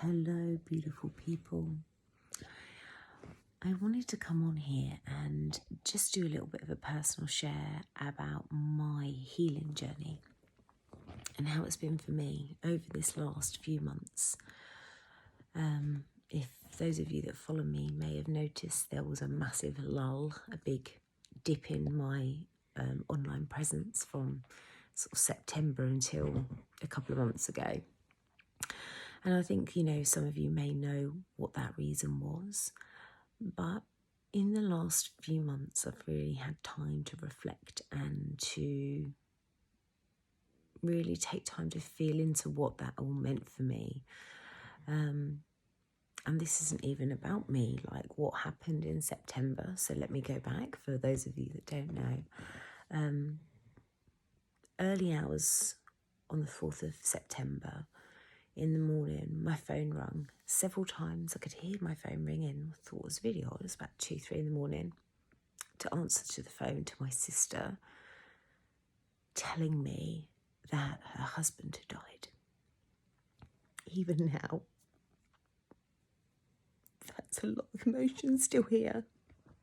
Hello, beautiful people. I wanted to come on here and just do a little bit of a personal share about my healing journey and how it's been for me over this last few months. If those of you that follow me may have noticed, there was a massive lull, a big dip in my online presence from sort of September until a couple of months ago. And I think, some of you may know what that reason was. But in the last few months, I've really had time to reflect and to really take time to feel into what that all meant for me. And this isn't even about me, like what happened in September. So let me go back for those of you that don't know. Early hours on the 4th of September, in the morning, my phone rang several times. I could hear my phone ringing. I thought it was really odd. It was about 2, 3 in the morning, to answer to the phone to my sister, telling me that her husband had died. Even now, that's a lot of emotion still here.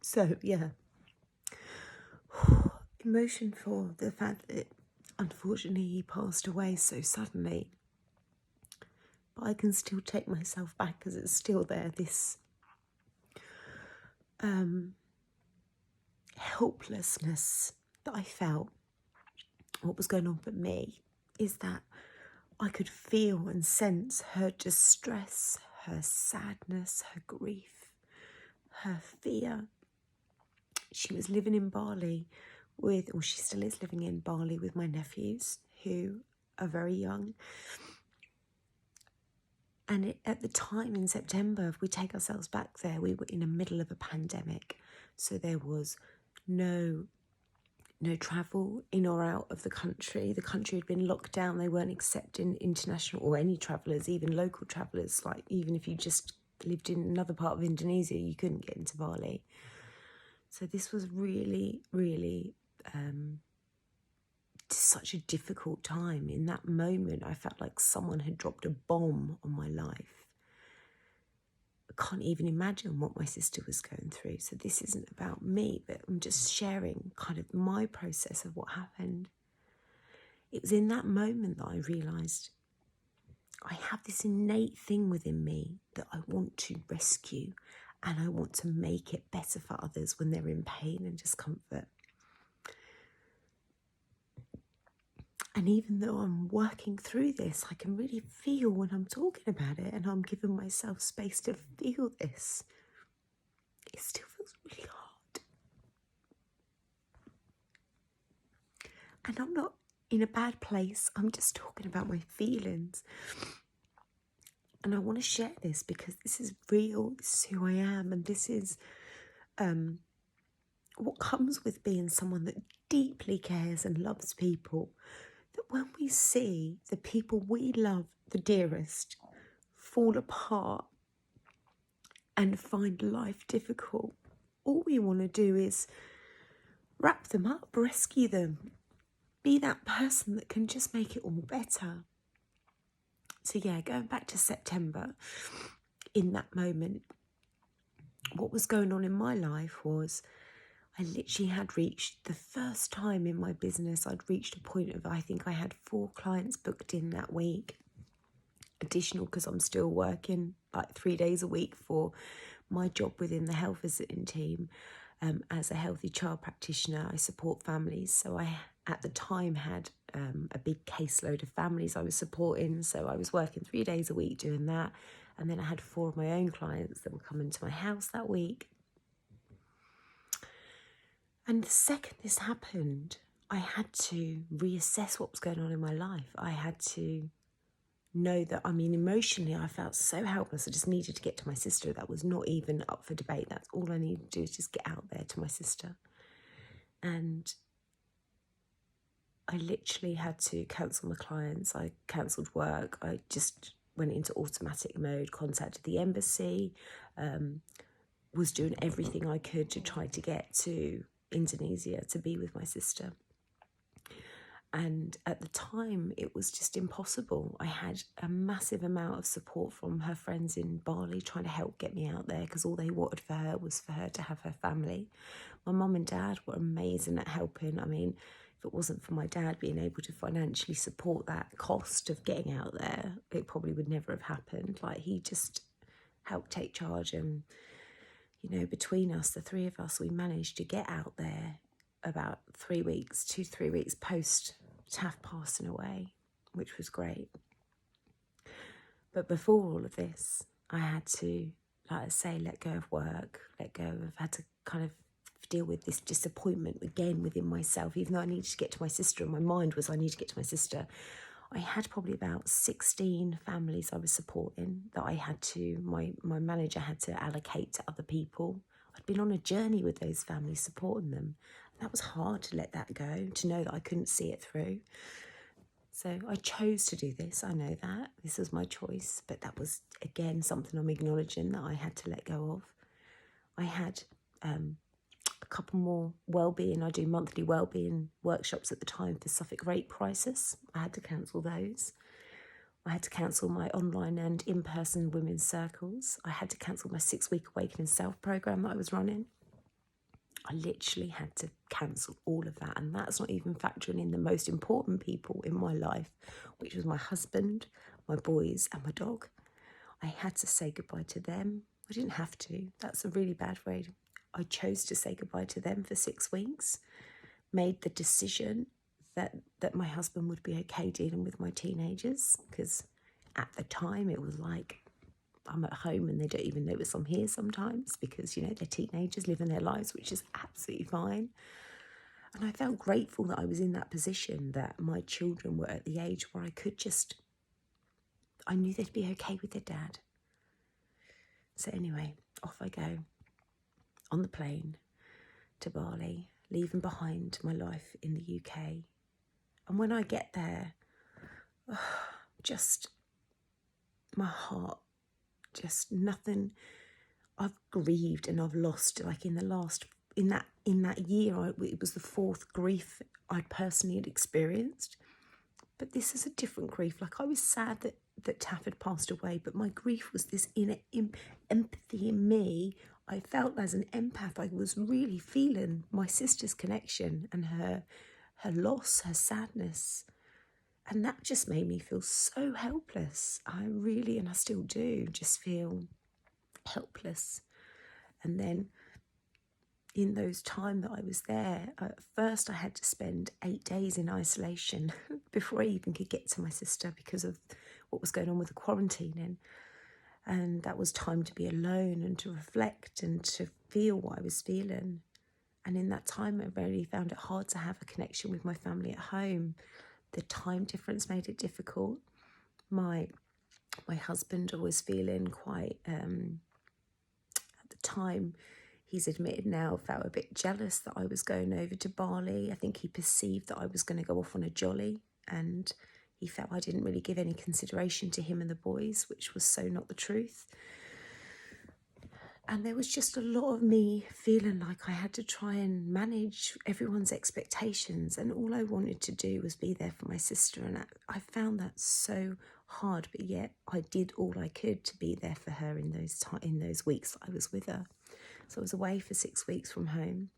So, yeah. Emotion for the fact that, unfortunately, he passed away so suddenly. But I can still take myself back because it's still there, this helplessness that I felt. What was going on for me is that I could feel and sense her distress, her sadness, her grief, her fear. She was living in Bali she still is living in Bali with my nephews, who are very young. And at the time in September, if we take ourselves back there, we were in the middle of a pandemic. So there was no travel in or out of the country. The country had been locked down. They weren't accepting international or any travellers, even local travellers. Like, even if you just lived in another part of Indonesia, you couldn't get into Bali. So this was really, really such a difficult time. In that moment, I felt like someone had dropped a bomb on my life. I can't even imagine what my sister was going through. So this isn't about me, but I'm just sharing kind of my process of what happened. It was in that moment that I realised I have this innate thing within me that I want to rescue, and I want to make it better for others when they're in pain and discomfort. And even though I'm working through this, I can really feel when I'm talking about it and I'm giving myself space to feel this. It still feels really hard. And I'm not in a bad place. I'm just talking about my feelings. And I want to share this because this is real. This is who I am. And this is what comes with being someone that deeply cares and loves people. That when we see the people we love the dearest fall apart and find life difficult, all we want to do is wrap them up, rescue them, be that person that can just make it all better. So yeah, going back to September, in that moment, what was going on in my life was I literally had reached, the first time in my business, I'd reached a point of, I think I had 4 clients booked in that week. Additional, because I'm still working like 3 days a week for my job within the health visiting team. As a healthy child practitioner, I support families. So I, at the time, had a big caseload of families I was supporting. So I was working 3 days a week doing that. And then I had 4 of my own clients that were coming to my house that week. And the second this happened, I had to reassess what was going on in my life. I had to know that, emotionally, I felt so helpless. I just needed to get to my sister. That was not even up for debate. That's all I needed to do, is just get out there to my sister. And I literally had to cancel my clients. I cancelled work. I just went into automatic mode, contacted the embassy, was doing everything I could to try to get to Indonesia to be with my sister. And at the time, it was just impossible. I had a massive amount of support from her friends in Bali trying to help get me out there, because all they wanted for her was for her to have her family. My mum and dad were amazing at helping. I mean, if it wasn't for my dad being able to financially support that cost of getting out there, it probably would never have happened. Like, he just helped take charge, and, you know, between us, the three of us, we managed to get out there about 3 weeks, 2 to 3 weeks post Taff passing away, which was great. But before all of this, I had to, like I say, let go of work, had to kind of deal with this disappointment again within myself, even though I needed to get to my sister, and my mind was I need to get to my sister. I had probably about 16 families I was supporting that I had to, my manager had to allocate to other people. I'd been on a journey with those families, supporting them. And that was hard to let that go, to know that I couldn't see it through. So I chose to do this, I know that. This was my choice, but that was, again, something I'm acknowledging that I had to let go of. I had a couple more wellbeing. I do monthly wellbeing workshops at the time for Suffolk Rape Crisis. I had to cancel those. I had to cancel my online and in-person women's circles. I had to cancel my 6-week Awakening Self program that I was running. I literally had to cancel all of that, and that's not even factoring in the most important people in my life, which was my husband, my boys, and my dog. I had to say goodbye to them. I didn't have to. That's a really bad way. I chose to say goodbye to them for 6 weeks, made the decision that my husband would be okay dealing with my teenagers, because at the time it was like, I'm at home and they don't even notice I'm here sometimes, because, you know, they're teenagers living their lives, which is absolutely fine. And I felt grateful that I was in that position, that my children were at the age where I could just, I knew they'd be okay with their dad. So anyway, off I go on the plane to Bali, leaving behind my life in the UK. And when I get there, just my heart, just nothing. I've grieved and I've lost, like in that year, it was the 4th grief I personally had experienced. But this is a different grief. Like, I was sad that Taff had passed away, but my grief was this inner empathy in me. I felt as an empath, I was really feeling my sister's connection and her loss, her sadness. And that just made me feel so helpless. I really, and I still do, just feel helpless. And then in those time that I was there, at first I had to spend 8 days in isolation before I even could get to my sister, because of what was going on with the quarantining. And that was time to be alone and to reflect and to feel what I was feeling. And in that time, I really found it hard to have a connection with my family at home. The time difference made it difficult. My husband was feeling quite, at the time, he's admitted now, felt a bit jealous that I was going over to Bali. I think he perceived that I was going to go off on a jolly, and he felt I didn't really give any consideration to him and the boys, which was so not the truth. And there was just a lot of me feeling like I had to try and manage everyone's expectations, and all I wanted to do was be there for my sister. And I found that so hard, but yet I did all I could to be there for her in those weeks that I was with her. So I was away for 6 weeks from home,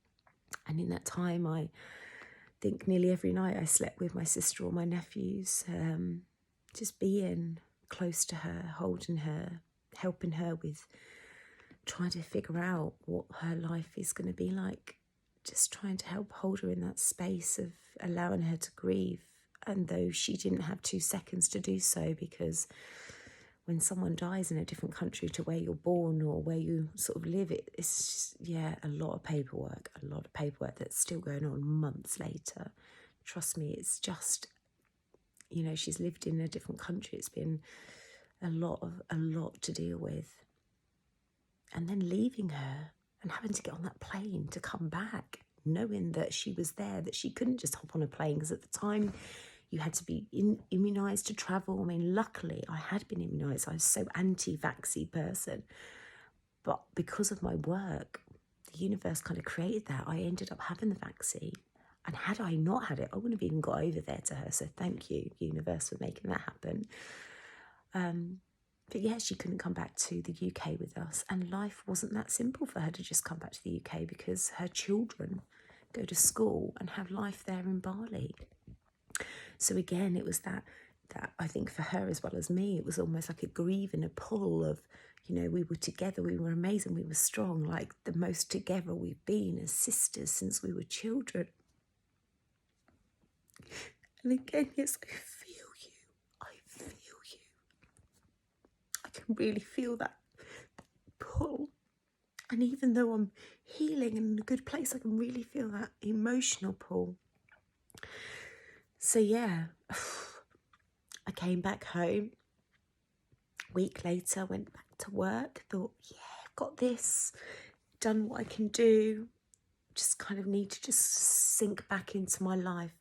and in that time, I think nearly every night I slept with my sister or my nephews, just being close to her, holding her, helping her with trying to figure out what her life is going to be like, just trying to help hold her in that space of allowing her to grieve. And though she didn't have 2 seconds to do so, because when someone dies in a different country to where you're born or where you sort of live, it's just, a lot of paperwork that's still going on months later. Trust me, it's just, she's lived in a different country. It's been a lot to deal with. And then leaving her and having to get on that plane to come back, knowing that she was there, that she couldn't just hop on a plane, because at the time you had to be immunised to travel. I mean, luckily I had been immunised. I was so anti-vaccine person. But because of my work, the universe kind of created that. I ended up having the vaccine. And had I not had it, I wouldn't have even got over there to her. So thank you, universe, for making that happen. But yeah, she couldn't come back to the UK with us. And life wasn't that simple for her to just come back to the UK, because her children go to school and have life there in Bali. So again, it was that I think for her as well as me, it was almost like a grieve and a pull of, you know, we were together, we were amazing, we were strong, like the most together we've been as sisters since we were children. And again, yes, I feel you. I can really feel that pull. And even though I'm healing and in a good place, I can really feel that emotional pull. So yeah, I came back home. A week later, went back to work, thought, yeah, I've got this, done what I can do, just kind of need to just sink back into my life.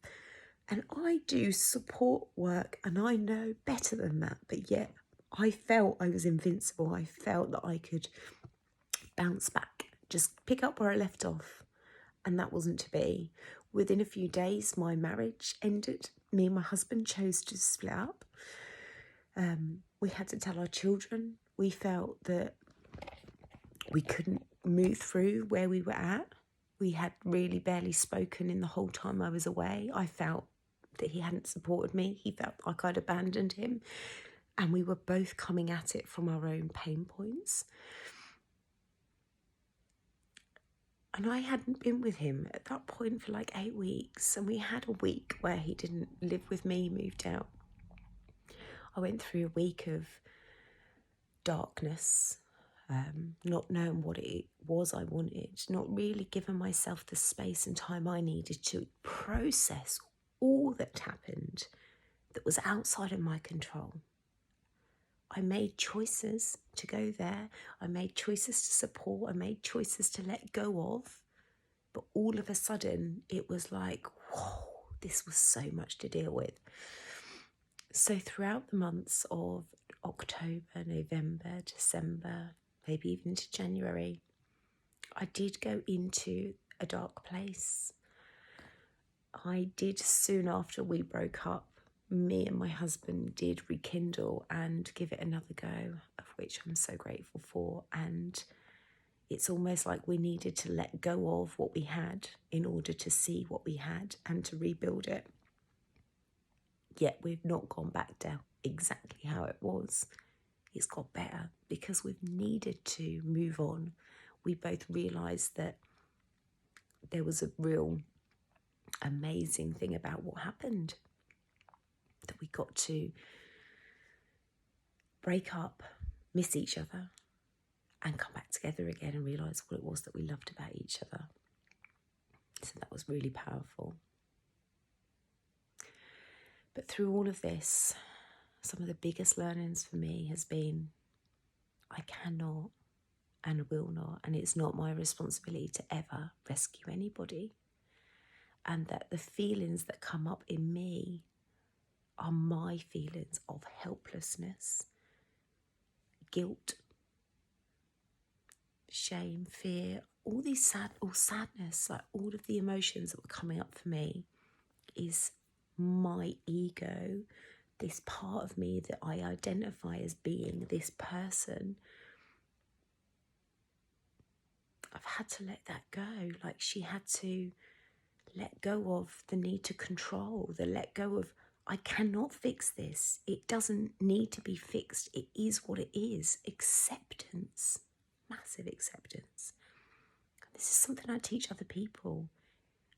And I do support work, and I know better than that, but yet I felt I was invincible. I felt that I could bounce back, just pick up where I left off, and that wasn't to be. Within a few days, my marriage ended. Me and my husband chose to split up. We had to tell our children. We felt that we couldn't move through where we were at. We had really barely spoken in the whole time I was away. I felt that he hadn't supported me. He felt like I'd abandoned him. And we were both coming at it from our own pain points. And I hadn't been with him at that point for like 8 weeks. And we had a week where he didn't live with me, moved out. I went through a week of darkness, not knowing what it was I wanted, not really giving myself the space and time I needed to process all that happened that was outside of my control. I made choices to go there. I made choices to support. I made choices to let go of. But all of a sudden, it was like, whoa, this was so much to deal with. So throughout the months of October, November, December, maybe even into January, I did go into a dark place. I did, soon after we broke up, me and my husband did rekindle and give it another go, of which I'm so grateful for. And it's almost like we needed to let go of what we had in order to see what we had and to rebuild it. Yet we've not gone back down exactly how it was. It's got better because we've needed to move on. We both realised that there was a real amazing thing about what happened, that we got to break up, miss each other, and come back together again and realise what it was that we loved about each other. So that was really powerful. But through all of this, some of the biggest learnings for me has been I cannot and will not, and it's not my responsibility to ever rescue anybody. And that the feelings that come up in me are my feelings of helplessness, guilt, shame, fear, all sadness, like all of the emotions that were coming up for me is my ego, this part of me that I identify as being this person. I've had to let that go. Like she had to let go of the need to control, the let go of, I cannot fix this. It doesn't need to be fixed. It is what it is. Acceptance, massive acceptance. This is something I teach other people.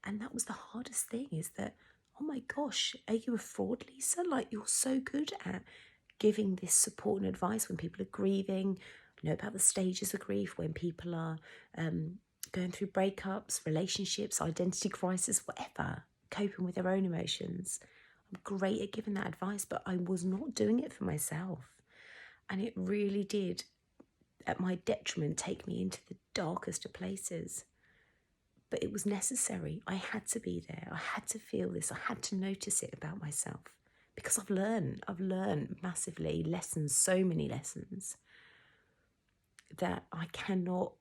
And that was the hardest thing, is that, oh my gosh, are you a fraud, Lisa? Like, you're so good at giving this support and advice when people are grieving, you know about the stages of grief, when people are going through breakups, relationships, identity crisis, whatever, coping with their own emotions. I'm great at giving that advice, but I was not doing it for myself. And it really did, at my detriment, take me into the darkest of places. But it was necessary. I had to be there. I had to feel this. I had to notice it about myself, because I've learned massively lessons, so many lessons, that I cannot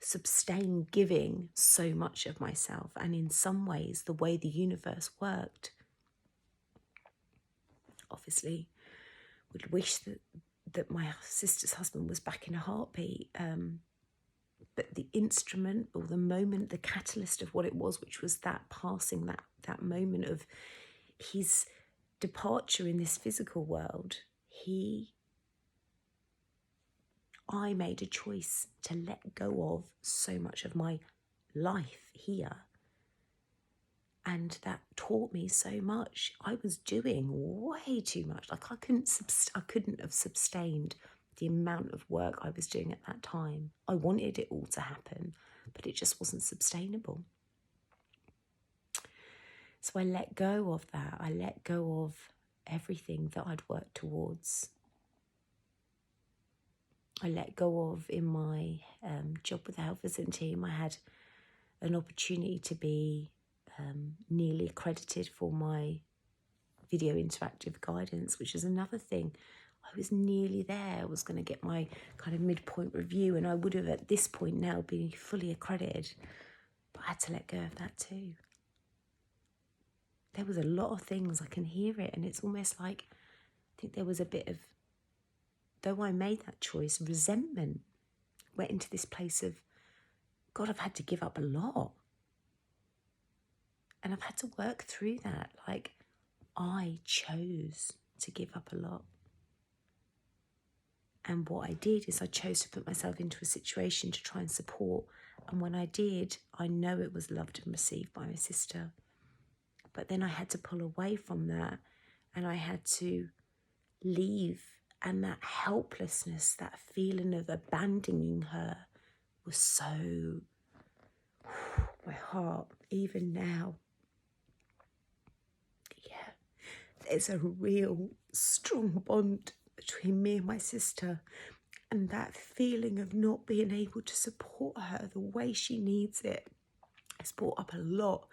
sustain giving so much of myself. And in some ways, the way the universe worked, obviously, would wish that my sister's husband was back in a heartbeat. But the instrument or the moment, the catalyst of what it was, which was that passing, that moment of his departure in this physical world, I made a choice to let go of so much of my life here. And that taught me so much. I was doing way too much. Like I couldn't have sustained the amount of work I was doing at that time. I wanted it all to happen, but it just wasn't sustainable. So I let go of that. I let go of everything that I'd worked towards. I let go of, in my job with the health visiting team, I had an opportunity to be nearly accredited for my video interactive guidance, which is another thing. I was nearly there. I was going to get my kind of midpoint review, and I would have at this point now been fully accredited, but I had to let go of that too. There was a lot of things, I can hear it, and it's almost like, I think there was a bit of, though I made that choice, resentment went into this place of, God, I've had to give up a lot. And I've had to work through that. Like, I chose to give up a lot. And what I did is I chose to put myself into a situation to try and support. And when I did, I know it was loved and received by my sister. But then I had to pull away from that, and I had to leave. And that helplessness, that feeling of abandoning her was so, my heart, even now, there's a real strong bond between me and my sister, and that feeling of not being able to support her the way she needs it has brought up a lot.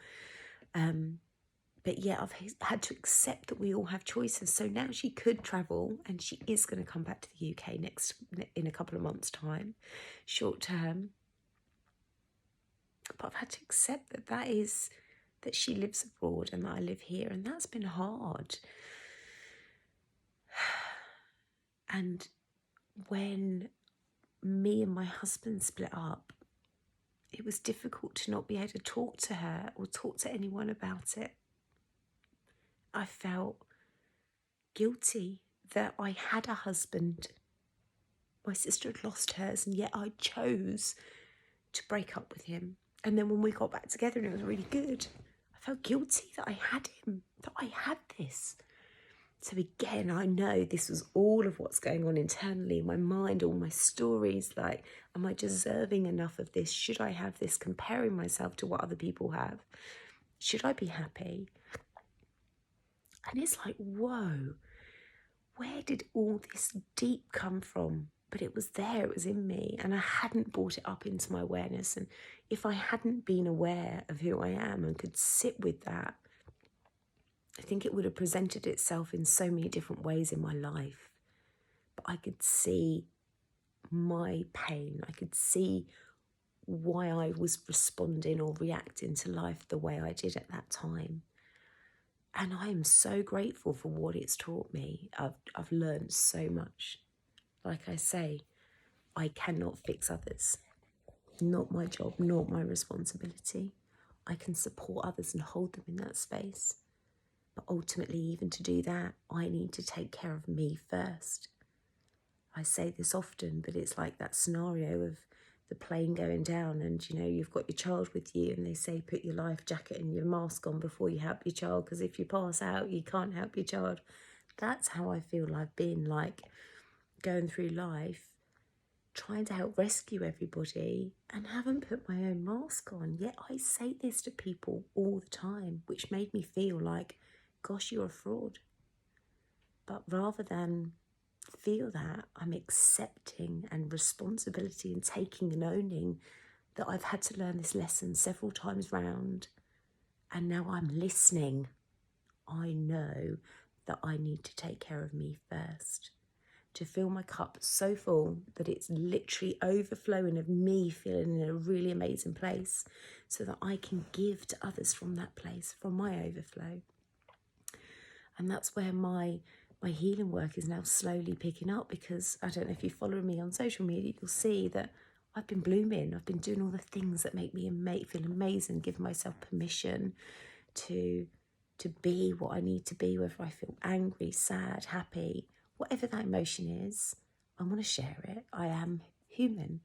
But yeah, I've had to accept that we all have choices. So now she could travel, and she is going to come back to the UK in a couple of months' time, short term. But I've had to accept that she lives abroad and that I live here, and that's been hard. And when me and my husband split up, it was difficult to not be able to talk to her or talk to anyone about it. I felt guilty that I had a husband. My sister had lost hers, and yet I chose to break up with him. And then when we got back together and it was really good, I felt guilty that I had him, that I had this. So again, I know this was all of what's going on internally in my mind, all my stories, like, am I deserving enough of this? Should I have this? Comparing myself to what other people have. Should I be happy? And it's like, whoa, where did all this deep come from? But it was there, it was in me, and I hadn't brought it up into my awareness. And if I hadn't been aware of who I am and could sit with that, I think it would have presented itself in so many different ways in my life. But I could see my pain. I could see why I was responding or reacting to life the way I did at that time. And I am so grateful for what it's taught me. I've learned so much. Like I say, I cannot fix others. Not my job, not my responsibility. I can support others and hold them in that space. But ultimately, even to do that, I need to take care of me first. I say this often, but it's like that scenario of the plane going down, and you've got your child with you, and they say put your life jacket and your mask on before you help your child, because if you pass out, you can't help your child. That's how I feel I've been, like, going through life, trying to help rescue everybody, and haven't put my own mask on. Yet I say this to people all the time, which made me feel like, gosh, you're a fraud. But rather than feel that, I'm accepting and responsibility and taking and owning that I've had to learn this lesson several times round, and now I'm listening. I know that I need to take care of me first, to fill my cup so full that it's literally overflowing of me feeling in a really amazing place, so that I can give to others from that place, from my overflow. And that's where my healing work is now slowly picking up, because I don't know if you follow me on social media, you'll see that I've been blooming. I've been doing all the things that make me feel amazing, give myself permission to be what I need to be, whether I feel angry, sad, happy, whatever that emotion is. I want to share it. I am human,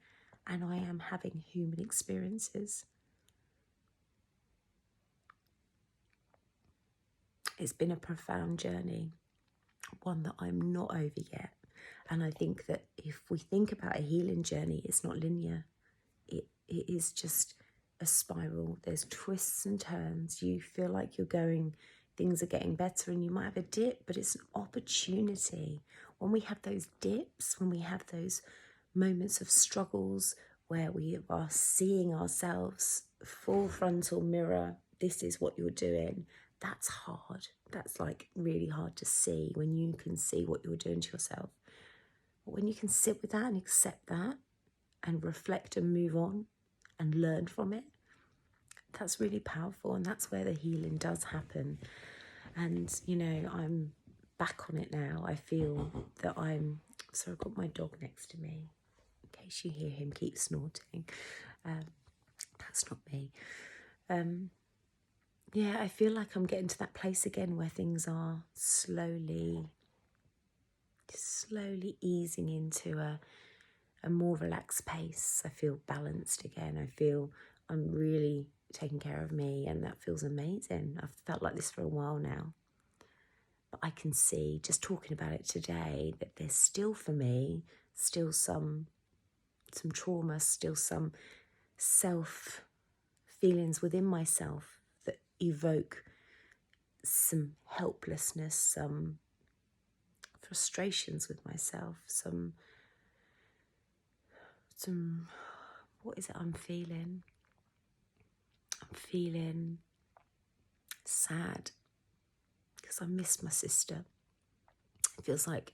and I am having human experiences. It's been a profound journey, one that I'm not over yet. And I think that if we think about a healing journey, it's not linear. It is just a spiral. There's twists and turns. You feel like you're going, things are getting better, and you might have a dip, but it's an opportunity. When we have those dips, when we have those moments of struggles where we are seeing ourselves, full frontal mirror, this is what you're doing, that's hard. That's like really hard to see, when you can see what you're doing to yourself. But when you can sit with that and accept that and reflect and move on and learn from it, that's really powerful. And that's where the healing does happen. And, you know, I'm back on it now. I feel that so I've got my dog next to me, in case you hear him keep snorting. That's not me. Yeah, I feel like I'm getting to that place again where things are slowly easing into a more relaxed pace. I feel balanced again. I feel I'm really taking care of me, and that feels amazing. I've felt like this for a while now. But I can see, just talking about it today, that there's still, for me, still some trauma, still some self feelings within myself that evoke some helplessness, some frustrations with myself, some what is it I'm feeling? I'm feeling sad because I miss my sister. It feels like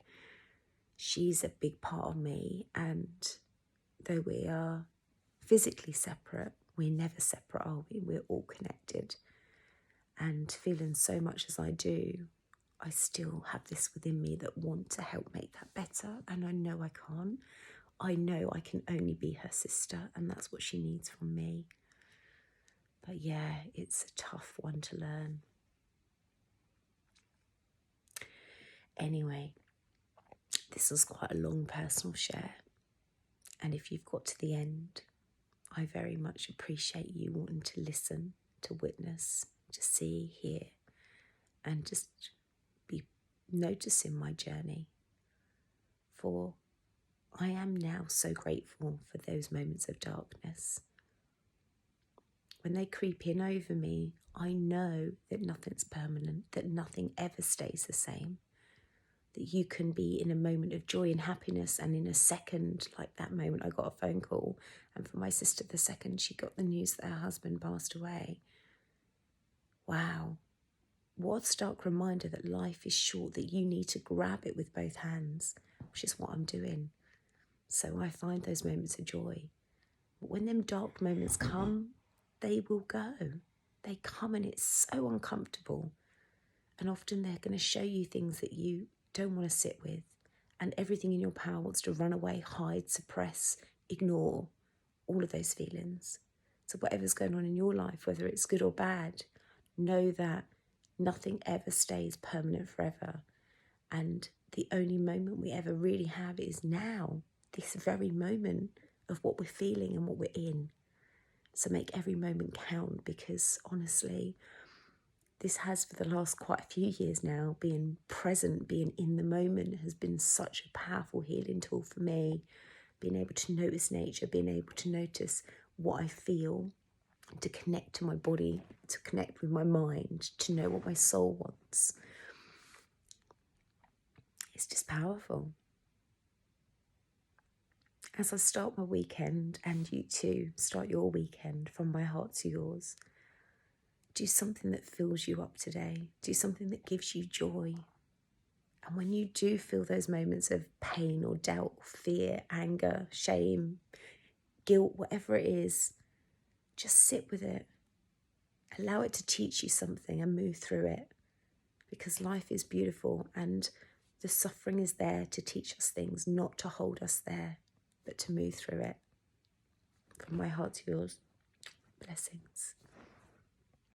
she's a big part of me, and though we are physically separate, we're never separate, are we? We're all connected. And feeling so much as I do, I still have this within me that want to help make that better, and I know I can't. I know I can only be her sister, and that's what she needs from me. But yeah, it's a tough one to learn. Anyway, this was quite a long personal share, and if you've got to the end, I very much appreciate you wanting to listen, to witness, to see, hear, and just be noticing my journey. For I am now so grateful for those moments of darkness. When they creep in over me, I know that nothing's permanent, that nothing ever stays the same. That you can be in a moment of joy and happiness, and in a second, like that moment I got a phone call, and for my sister, the second she got the news that her husband passed away. Wow, what a stark reminder that life is short, that you need to grab it with both hands, which is what I'm doing. So I find those moments of joy. But when them dark moments come, they will go. They come, and it's so uncomfortable. And often they're going to show you things that you don't want to sit with. And everything in your power wants to run away, hide, suppress, ignore all of those feelings. So whatever's going on in your life, whether it's good or bad, know that nothing ever stays permanent forever. And the only moment we ever really have is now, this very moment of what we're feeling and what we're in. So make every moment count, because honestly, this has, for the last quite a few years now, being present, being in the moment has been such a powerful healing tool for me. Being able to notice nature, being able to notice what I feel, to connect to my body, to connect with my mind, to know what my soul wants. It's just powerful. As I start my weekend, and you too start your weekend, from my heart to yours, do something that fills you up today. Do something that gives you joy. And when you do feel those moments of pain or doubt, fear, anger, shame, guilt, whatever it is, just sit with it. Allow it to teach you something and move through it, because life is beautiful and the suffering is there to teach us things, not to hold us there, but to move through it. From my heart to yours, blessings.